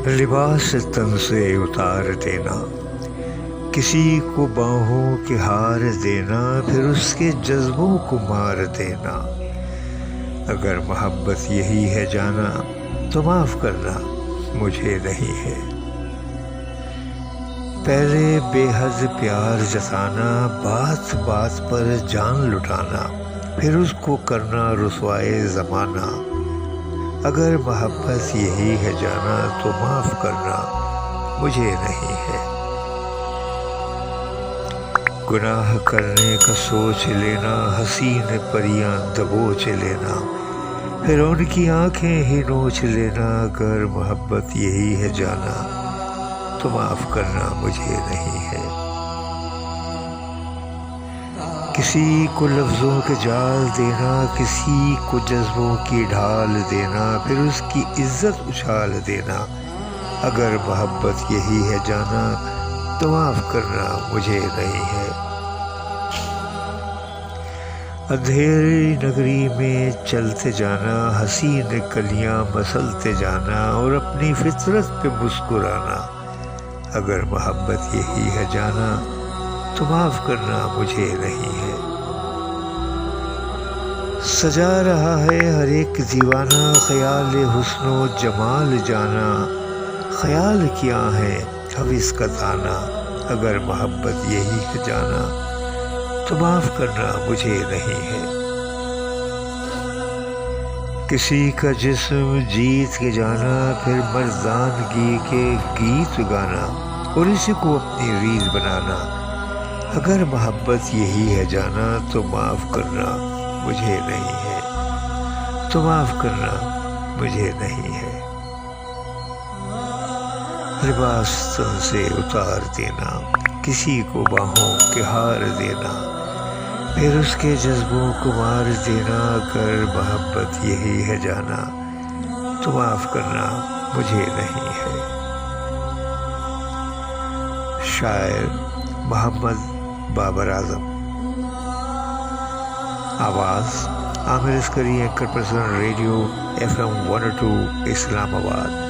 لباس تن سے اتار دینا، کسی کو باہوں کے ہار دینا، پھر اس کے جذبوں کو مار دینا۔ اگر محبت یہی ہے جانا تو معاف کرنا مجھے نہیں ہے۔ پہلے بے حد پیار جتانا، بات بات پر جان لٹانا، پھر اس کو کرنا رسوائے زمانہ۔ اگر محبت یہی ہے جانا تو معاف کرنا مجھے نہیں ہے۔ گناہ کرنے کا سوچ لینا، حسین پریاں دبوچ لینا، پھر ان کی آنکھیں ہی نوچ لینا۔ اگر محبت یہی ہے جانا تو معاف کرنا مجھے نہیں ہے۔ کسی کو لفظوں کے جال دینا، کسی کو جذبوں کی ڈھال دینا، پھر اس کی عزت اچھال دینا۔ اگر محبت یہی ہے جانا تو معاف کرنا مجھے نہیں ہے۔ اندھیری نگری میں چلتے جانا، حسین کلیاں مسلتے جانا، اور اپنی فطرت پہ مسکرانا۔ اگر محبت یہی ہے جانا تو معاف کرنا مجھے نہیں ہے۔ سجا رہا ہے ہر ایک دیوانہ، خیال حسن و جمال جانا، خیال کیا ہے حوث کا دانا۔ اگر محبت یہی ہے جانا تو معاف کرنا مجھے نہیں ہے۔ کسی کا جسم جیت کے جانا، پھر مردانگی کے گیت گانا، اور اسی کو اپنی ریت بنانا۔ اگر محبت یہی ہے جانا تو معاف کرنا مجھے نہیں ہے، تو معاف کرنا مجھے نہیں ہے۔ لباس تن سے اتار دینا، کسی کو باہوں کے ہار دینا، پھر اس کے جذبوں کو مار دینا۔ اگر محبت یہی ہے جانا تو معاف کرنا مجھے نہیں ہے۔ شاعر محمد بابر اعظم، آواز عامر عسکری، اینکر پرسن، ریڈیو FM 102 اسلام آباد۔